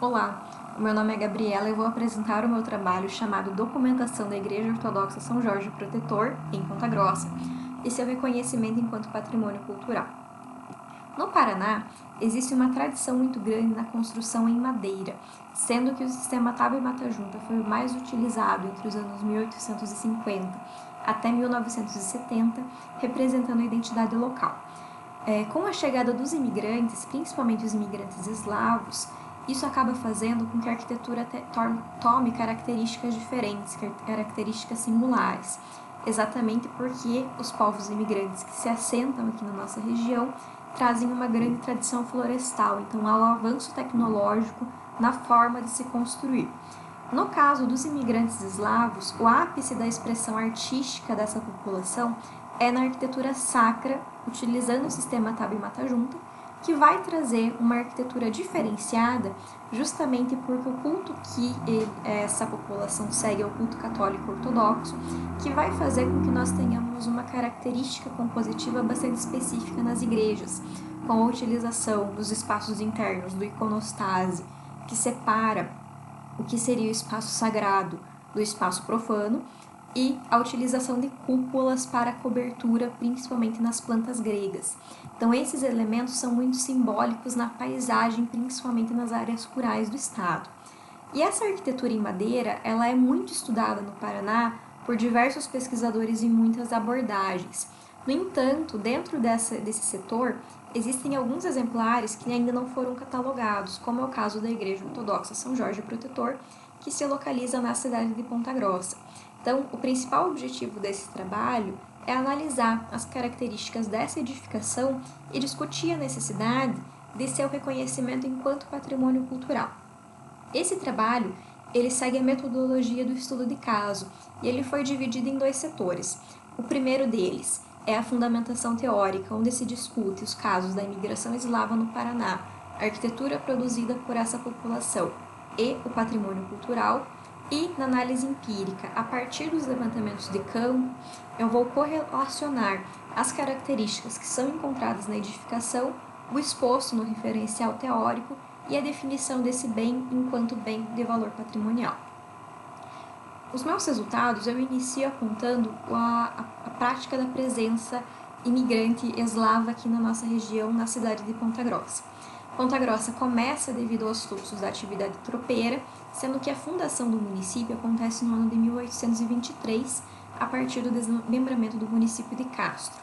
Olá, o meu nome é Gabriela e eu vou apresentar o meu trabalho chamado Documentação da Igreja Ortodoxa São Jorge Protetor, em Ponta Grossa, e seu reconhecimento enquanto patrimônio cultural. No Paraná, existe uma tradição muito grande na construção em madeira, sendo que o sistema tábua e mata junta foi o mais utilizado entre os anos 1850 até 1970, representando a identidade local. Com a chegada dos imigrantes, principalmente os imigrantes eslavos, isso acaba fazendo com que a arquitetura tome características diferentes, características singulares, exatamente porque os povos imigrantes que se assentam aqui na nossa região trazem uma grande tradição florestal, então há um avanço tecnológico na forma de se construir. No caso dos imigrantes eslavos, o ápice da expressão artística dessa população é na arquitetura sacra, utilizando o sistema tábua e mata junta, que vai trazer uma arquitetura diferenciada justamente porque o culto que essa população segue é o culto católico ortodoxo, que vai fazer com que nós tenhamos uma característica compositiva bastante específica nas igrejas, com a utilização dos espaços internos do iconostase, que separa o que seria o espaço sagrado do espaço profano, e a utilização de cúpulas para cobertura, principalmente nas plantas gregas. Então, esses elementos são muito simbólicos na paisagem, principalmente nas áreas rurais do estado. E essa arquitetura em madeira, ela é muito estudada no Paraná por diversos pesquisadores em muitas abordagens. No entanto, dentro desse setor, existem alguns exemplares que ainda não foram catalogados, como é o caso da Igreja Ortodoxa São Jorge Protetor, que se localiza na cidade de Ponta Grossa. Então, o principal objetivo desse trabalho é analisar as características dessa edificação e discutir a necessidade de seu reconhecimento enquanto patrimônio cultural. Esse trabalho, ele segue a metodologia do estudo de caso e ele foi dividido em dois setores. O primeiro deles é a fundamentação teórica, onde se discute os casos da imigração eslava no Paraná, a arquitetura produzida por essa população e o patrimônio cultural. E na análise empírica, a partir dos levantamentos de campo, eu vou correlacionar as características que são encontradas na edificação, o exposto no referencial teórico e a definição desse bem enquanto bem de valor patrimonial. Os meus resultados eu inicio apontando a prática da presença imigrante eslava aqui na nossa região, na cidade de Ponta Grossa. Ponta Grossa começa devido aos fluxos da atividade tropeira, sendo que a fundação do município acontece no ano de 1823, a partir do desmembramento do município de Castro.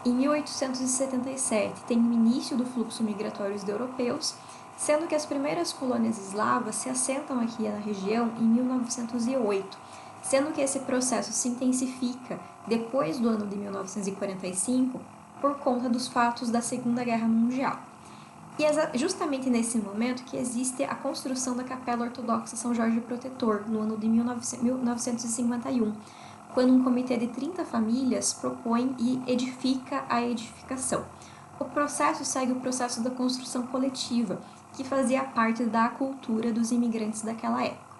Em 1877, tem o início do fluxo migratório de europeus, sendo que as primeiras colônias eslavas se assentam aqui na região em 1908, sendo que esse processo se intensifica depois do ano de 1945 por conta dos fatos da Segunda Guerra Mundial. E é justamente nesse momento que existe a construção da Capela Ortodoxa São Jorge Protetor, no ano de 1951, quando um comitê de 30 famílias propõe e edifica a edificação. O processo segue o processo da construção coletiva, que fazia parte da cultura dos imigrantes daquela época.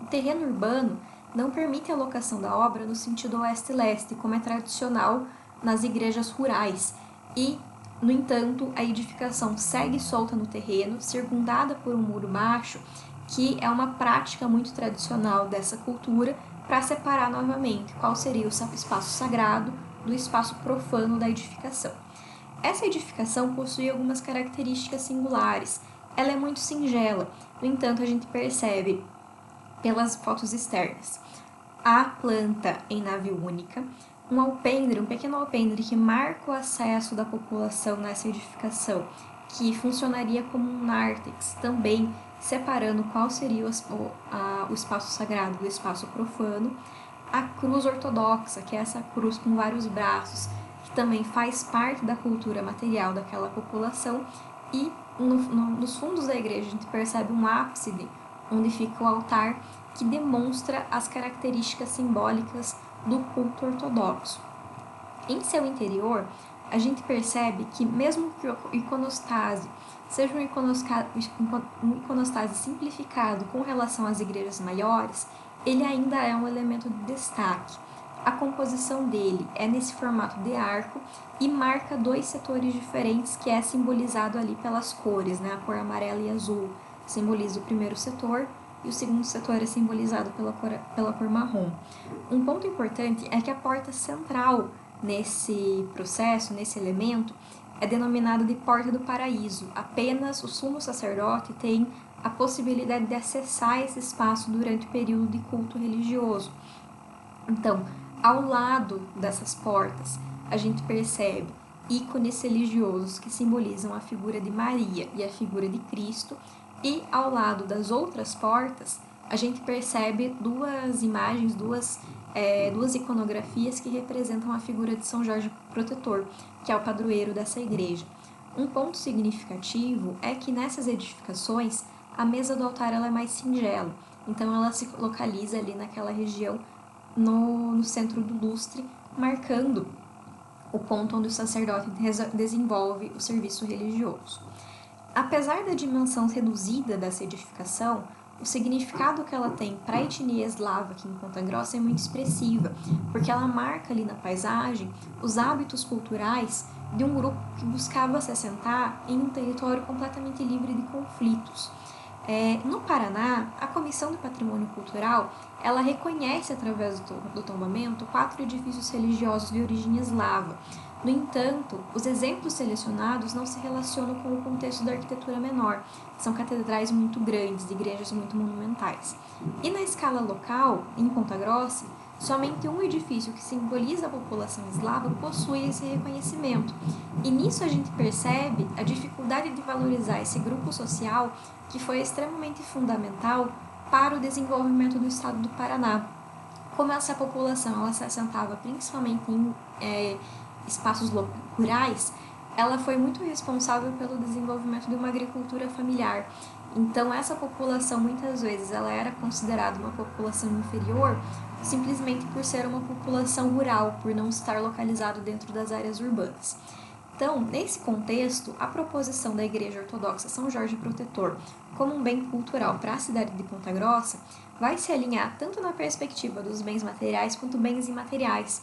O terreno urbano não permite a locação da obra no sentido oeste-leste, como é tradicional nas igrejas rurais, e no entanto, a edificação segue solta no terreno, circundada por um muro baixo, que é uma prática muito tradicional dessa cultura, para separar novamente qual seria o espaço sagrado do espaço profano da edificação. Essa edificação possui algumas características singulares. Ela é muito singela, no entanto, a gente percebe pelas fotos externas a planta em nave única, um alpendre, um pequeno alpendre que marca o acesso da população nessa edificação, que funcionaria como um nártex, também separando qual seria o espaço sagrado do espaço profano, a cruz ortodoxa, que é essa cruz com vários braços, que também faz parte da cultura material daquela população, e nos fundos da igreja a gente percebe um ábside, onde fica o altar, que demonstra as características simbólicas do culto ortodoxo. Em seu interior, a gente percebe que mesmo que o iconostase seja um iconostase simplificado com relação às igrejas maiores, ele ainda é um elemento de destaque. A composição dele é nesse formato de arco e marca dois setores diferentes, que é simbolizado ali pelas cores, né? A cor amarela e azul, simboliza o primeiro setor, e o segundo setor é simbolizado pela cor marrom. Um ponto importante é que a porta central nesse processo, nesse elemento, é denominada de Porta do Paraíso. Apenas o sumo sacerdote tem a possibilidade de acessar esse espaço durante o período de culto religioso. Então, ao lado dessas portas, a gente percebe ícones religiosos que simbolizam a figura de Maria e a figura de Cristo, e ao lado das outras portas, a gente percebe duas imagens, duas iconografias que representam a figura de São Jorge Protetor, que é o padroeiro dessa igreja. Um ponto significativo é que nessas edificações, a mesa do altar ela é mais singela, então ela se localiza ali naquela região no centro do lustre, marcando o ponto onde o sacerdote desenvolve o serviço religioso. Apesar da dimensão reduzida dessa edificação, o significado que ela tem para a etnia eslava aqui em Ponta Grossa é muito expressiva, porque ela marca ali na paisagem os hábitos culturais de um grupo que buscava se assentar em um território completamente livre de conflitos. No Paraná, a Comissão do Patrimônio Cultural ela reconhece, através do tombamento, 4 edifícios religiosos de origem eslava. No entanto, os exemplos selecionados não se relacionam com o contexto da arquitetura menor. São catedrais muito grandes, igrejas muito monumentais. E na escala local, em Ponta Grossa, somente um edifício que simboliza a população eslava possui esse reconhecimento. E nisso a gente percebe a dificuldade de valorizar esse grupo social que foi extremamente fundamental para o desenvolvimento do estado do Paraná. Como essa população ela se assentava principalmente em espaços rurais, ela foi muito responsável pelo desenvolvimento de uma agricultura familiar. Então, essa população, muitas vezes, ela era considerada uma população inferior simplesmente por ser uma população rural, por não estar localizado dentro das áreas urbanas. Então, nesse contexto, a proposição da Igreja Ortodoxa São Jorge Protetor como um bem cultural para a cidade de Ponta Grossa vai se alinhar tanto na perspectiva dos bens materiais quanto bens imateriais.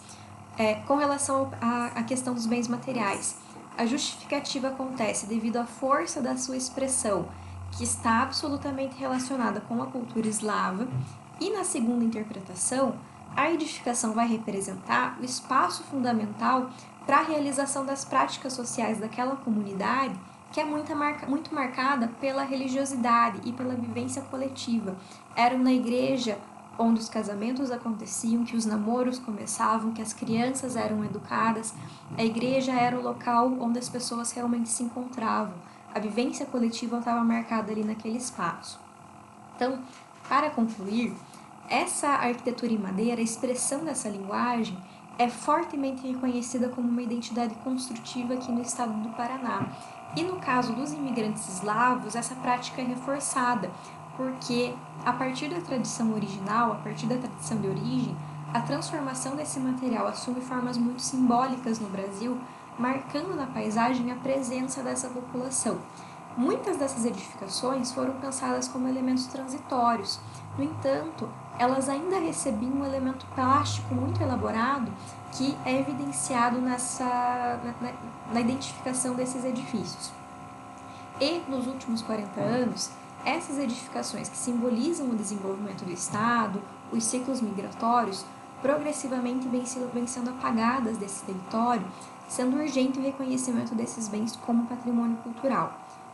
Com relação à questão dos bens materiais, a justificativa acontece devido à força da sua expressão, que está absolutamente relacionada com a cultura eslava, e na segunda interpretação, a edificação vai representar o espaço fundamental para a realização das práticas sociais daquela comunidade, que é muito marcada pela religiosidade e pela vivência coletiva. Era na igreja onde os casamentos aconteciam, que os namoros começavam, que as crianças eram educadas. A igreja era o local onde as pessoas realmente se encontravam. A vivência coletiva estava marcada ali naquele espaço. Então, para concluir, essa arquitetura em madeira, a expressão dessa linguagem, é fortemente reconhecida como uma identidade construtiva aqui no estado do Paraná. E no caso dos imigrantes eslavos, essa prática é reforçada, porque a partir da tradição original, a partir da tradição de origem, a transformação desse material assume formas muito simbólicas no Brasil, marcando na paisagem a presença dessa população. Muitas dessas edificações foram pensadas como elementos transitórios, no entanto, elas ainda recebiam um elemento plástico muito elaborado que é evidenciado na identificação desses edifícios. E, nos últimos 40 anos, essas edificações que simbolizam o desenvolvimento do Estado, os ciclos migratórios, progressivamente vêm sendo apagadas desse território, sendo urgente o reconhecimento desses bens como patrimônio cultural.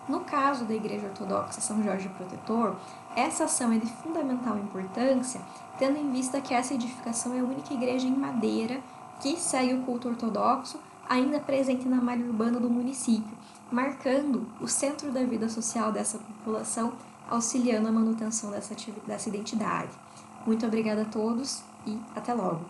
No caso da Igreja Ortodoxa São Jorge Protetor, essa ação é de fundamental importância, tendo em vista que essa edificação é a única igreja em madeira que segue o culto ortodoxo, ainda presente na malha urbana do município, marcando o centro da vida social dessa população, auxiliando a manutenção dessa identidade. Muito obrigada a todos e até logo!